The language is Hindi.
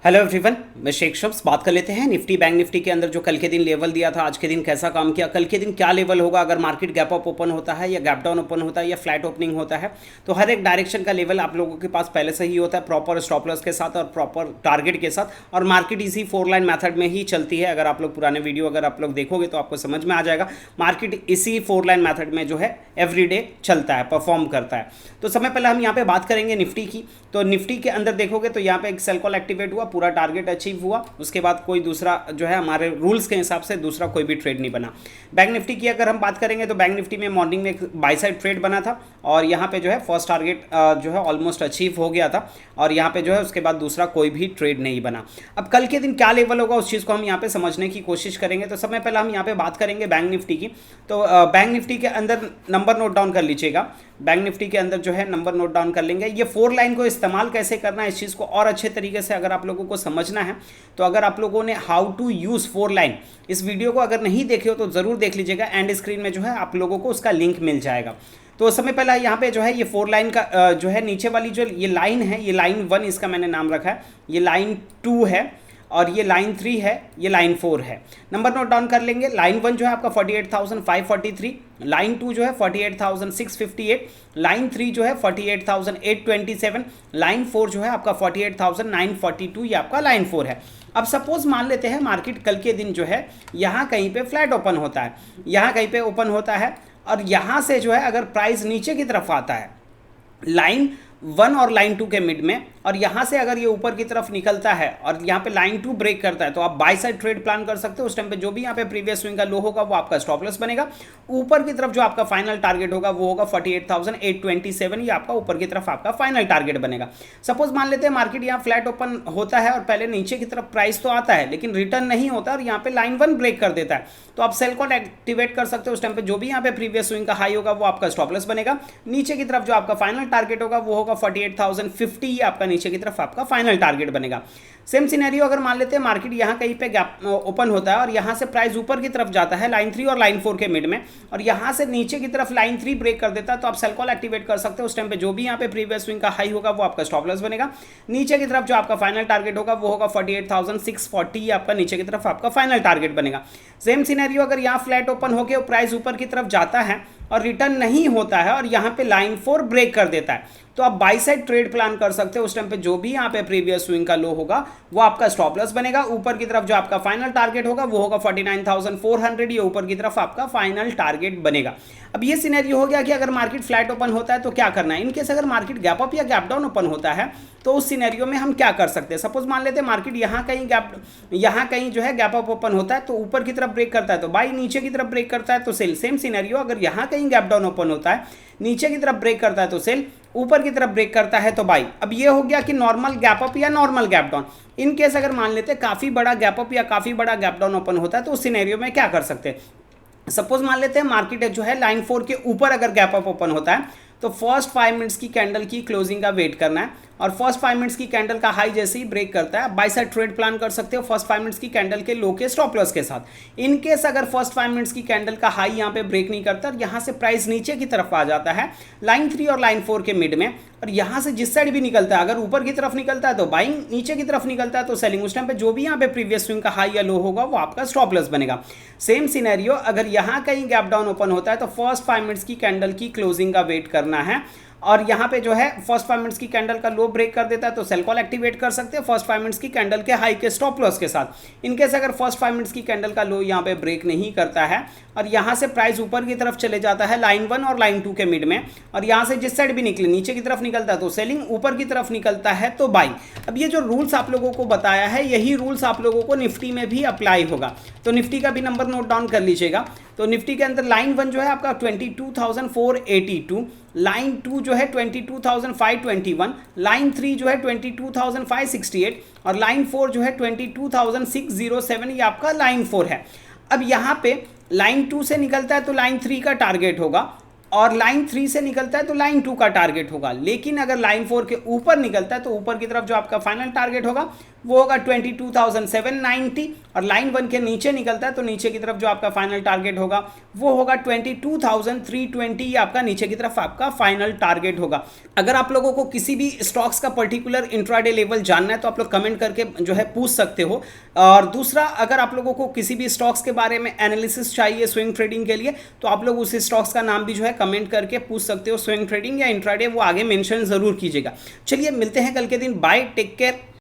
हेलो एवरीवन, मैं शेख शम्स बात कर लेते हैं निफ्टी बैंक निफ्टी के अंदर जो कल के दिन लेवल दिया था, आज के दिन कैसा काम किया, कल के दिन क्या लेवल होगा अगर मार्केट गैप अप ओपन होता है या गैप डाउन ओपन होता है या फ्लैट ओपनिंग होता है। तो हर एक डायरेक्शन का लेवल आप लोगों के पास पहले से ही होता है, प्रॉपर स्टॉप लॉस के साथ और प्रॉपर टारगेट के साथ, और मार्केट इसी 4 लाइन मैथड में ही चलती है। अगर आप लोग पुराने वीडियो अगर आप लोग देखोगे तो आपको समझ में आ जाएगा, मार्केट इसी 4 लाइन मैथड में जो है एवरीडे चलता है, परफॉर्म करता है। तो समय पहले हम यहाँ पे बात करेंगे निफ्टी की। तो निफ्टी के अंदर देखोगे तो यहाँ पे एक सेल कॉल एक्टिवेट हुआ, पूरा टारगेट अचीव हुआ, उसके बाद कोई दूसरा जो है हमारे रूल्स के हिसाब से दूसरा कोई भी ट्रेड नहीं बना। बैंक निफ्टी की अगर हम बात करेंगे तो बैंक निफ्टी में मॉर्निंग में एक बाय साइड ट्रेड बना था और यहाँ पे जो है फर्स्ट टारगेट जो है ऑलमोस्ट अचीव हो गया था और यहाँ पे जो है उसके बाद दूसरा कोई भी ट्रेड नहीं बना। अब कल के दिन क्या लेवल होगा उस चीज़ को हम यहाँ पे समझने की कोशिश करेंगे। तो समय पहले हम यहाँ पे बात करेंगे बैंक निफ्टी की। तो बैंक निफ्टी के अंदर नंबर नोट डाउन कर लीजिएगा। बैंक निफ्टी के अंदर जो है नंबर नोट डाउन कर लेंगे। ये 4 लाइन को इस्तेमाल कैसे करना है, इस चीज़ को और अच्छे तरीके से अगर आप लोगों को समझना है तो अगर आप लोगों ने हाउ टू यूज़ 4 लाइन इस वीडियो को अगर नहीं देखे हो तो ज़रूर देख लीजिएगा। एंड स्क्रीन में जो है आप लोगों को उसका लिंक मिल जाएगा। तो समय पहला यहाँ पे जो है ये 4 लाइन का जो है नीचे वाली जो ये लाइन है, ये लाइन 1 इसका मैंने नाम रखा है, ये लाइन 2 है और ये लाइन 3 है, ये लाइन 4 है। नंबर नोट डाउन कर लेंगे। लाइन 1 जो है आपका 48,543, लाइन 2 जो है 48,658, लाइन 3 जो है 48,827, लाइन 4 जो है आपका 48,942, ये आपका लाइन 4 है। अब सपोज मान लेते हैं मार्केट कल के दिन जो है यहाँ कहीं पे फ्लैट ओपन होता है, यहाँ कहीं पे ओपन होता है और यहाँ से जो है अगर प्राइस नीचे की तरफ आता है लाइन 1 और लाइन 2 के मिड में, और यहाँ से अगर ये ऊपर की तरफ निकलता है और यहाँ पे लाइन 2 ब्रेक करता है तो आप बाय साइड ट्रेड प्लान कर सकते हो। उस टाइम पे जो भी यहाँ पे प्रीवियस स्विंग का लो होगा वो आपका स्टॉप लॉस बनेगा। ऊपर की तरफ जो आपका फाइनल टारगेट होगा वो होगा 48,827, ये आपका ऊपर की तरफ आपका फाइनल टारगेट बनेगा। सपोज मान लेते हैं मार्केट यहाँ फ्लैट ओपन होता है और पहले नीचे की तरफ प्राइस तो आता है लेकिन रिटर्न नहीं होता और यहाँ पे लाइन 1 ब्रेक कर देता है, तो आप सेल कॉल एक्टिवेट कर सकते हो। उस टाइम पे जो भी यहाँ पे प्रीवियस स्विंग का हाई होगा वो आपका स्टॉप लॉस बनेगा। नीचे की तरफ जो आपका फाइनल टारगेट होगा वो होगा 48,050, ये आपका नीचे की तरफ आपका फाइनल टारगेट बनेगा। सेम सिनेरियो अगर मान लेते हैं मार्केट यहाँ कहीं पे गैप ओपन होता है और यहाँ से प्राइस ऊपर की तरफ जाता है लाइन 3 और लाइन 4 के मिड में, और यहाँ से नीचे की तरफ लाइन 3 ब्रेक कर देता है, तो आप सेल कॉल एक्टिवेट कर सकते हो। उस टाइम पे जो भी यहाँ पे प्रीवियस स्विंग का हाई होगा वो आपका स्टॉप लॉस बनेगा। नीचे की तरफ जो आपका फाइनल टारगेट होगा वो होगा 48,640, ये आपका नीचे की तरफ आपका फाइनल टारगेट बनेगा। सेम सिनेरियो अगर यहाँ फ्लैट ओपन होकर प्राइस ऊपर की तरफ जाता है और रिटर्न नहीं होता है और यहाँ पे लाइन 4 ब्रेक कर देता है, तो आप बाई साइड ट्रेड प्लान कर सकते हो। उस टाइम पे जो भी यहाँ पे प्रीवियस स्विंग का लो होगा वो आपका स्टॉप लॉस बनेगा। ऊपर की तरफ जो आपका फाइनल टारगेट होगा वो होगा 49,400, ये ऊपर की तरफ आपका फाइनल टारगेट बनेगा। अब ये सिनेरियो हो गया कि अगर मार्केट फ्लैट ओपन होता है तो क्या करना है। इनकेस अगर मार्केट गैप अप या गैप डाउन ओपन होता है तो उस सिनेरियो में हम क्या कर सकते हैं। सपोज मान लेते हैं मार्केट यहाँ कहीं जो है गैप अप ओपन होता है तो ऊपर की तरफ ब्रेक करता है तो बाई, नीचे की तरफ ब्रेक करता है तो सेल। सेम सिनेरियो अगर यहाँ कहीं गैप डाउन ओपन होता है, नीचे की तरफ ब्रेक करता है तो सेल, ऊपर की तरफ ब्रेक करता है तो बाई। अब ये हो गया कि नॉर्मल गैप अप या normal gap down. In case अगर मान लेते हैं काफ़ी बड़ा गैप अप या काफ़ी बड़ा गैप डाउन ओपन होता है तो उस सिनेरियो में क्या कर सकते हैं। सपोज मान लेते हैं मार्केट जो है लाइन 4 के ऊपर अगर गैप अप ओपन होता है तो फर्स्ट 5 मिनट्स की कैंडल की क्लोजिंग का वेट करना है, और फर्स्ट 5 मिनट्स की कैंडल का हाई जैसे ही ब्रेक करता है बाय साइड ट्रेड प्लान कर सकते हो फर्स्ट 5 मिनट्स की कैंडल के लो के स्टॉप लॉस के साथ। इन केस अगर फर्स्ट 5 मिनट्स की कैंडल का हाई यहाँ पे ब्रेक नहीं करता और यहाँ से प्राइस नीचे की तरफ आ जाता है लाइन 3 और लाइन 4 के मिड में, और यहाँ से जिस साइड भी निकलता है, अगर ऊपर की तरफ निकलता है तो बाइंग, नीचे की तरफ निकलता है तो सेलिंग, उस टाइम पे जो भी यहाँ पे प्रीवियस स्विंग का हाई या लो होगा वो आपका स्टॉप लॉस बनेगा। सेम सिनेरियो अगर यहाँ कहीं गैप डाउन ओपन होता है तो फर्स्ट 5 मिनट्स की कैंडल की क्लोजिंग का वेट करना है, और यहाँ पे जो है फर्स्ट 5 मिनट्स की कैंडल का लो ब्रेक कर देता है तो सेल कॉल एक्टिवेट कर सकते हैं फर्स्ट 5 मिनट्स की कैंडल के हाई के स्टॉप लॉस के साथ। इनकेस अगर फर्स्ट 5 मिनट्स की कैंडल का लो यहाँ पे ब्रेक नहीं करता है और यहाँ से प्राइस ऊपर की तरफ चले जाता है लाइन 1 और लाइन 2 के मिड में, और यहाँ से जिस साइड भी निकले, नीचे की तरफ निकलता है तो सेलिंग, ऊपर की तरफ निकलता है तो बाइंग। अब ये जो रूल्स आप लोगों को बताया है यही रूल्स आप लोगों को निफ्टी में भी अप्लाई होगा। तो निफ्टी का भी नंबर नोट डाउन कर लीजिएगा। तो निफ्टी के अंदर लाइन 1 जो है आपका 22,482, लाइन 2 जो है 22,521, लाइन 3 जो है 22,568 और लाइन 4 जो है 22,607, ये आपका लाइन 4 है। अब यहाँ पे लाइन 2 से निकलता है तो लाइन 3 का टारगेट होगा, और लाइन 3 से निकलता है तो लाइन 2 का टारगेट होगा। लेकिन अगर लाइन 4 के ऊपर निकलता है तो ऊपर की तरफ जो आपका फाइनल टारगेट होगा वो होगा 22,790, और लाइन 1 के नीचे निकलता है तो नीचे की तरफ जो आपका फाइनल टारगेट होगा वो होगा 22,320, ये आपका नीचे की तरफ आपका फाइनल टारगेट होगा। अगर आप लोगों को किसी भी स्टॉक्स का पर्टिकुलर इंट्राडे लेवल जानना है तो आप लोग कमेंट करके जो है पूछ सकते हो। और दूसरा, अगर आप लोगों को किसी भी स्टॉक्स के बारे में एनालिसिस चाहिए स्विंग ट्रेडिंग के लिए तो आप लोग उस स्टॉक्स का नाम भी जो है कमेंट करके पूछ सकते हो, स्विंग ट्रेडिंग या इंट्राडे, वो आगे मेंशन जरूर कीजिएगा। चलिए मिलते हैं कल के दिन, बाय, टेक केयर।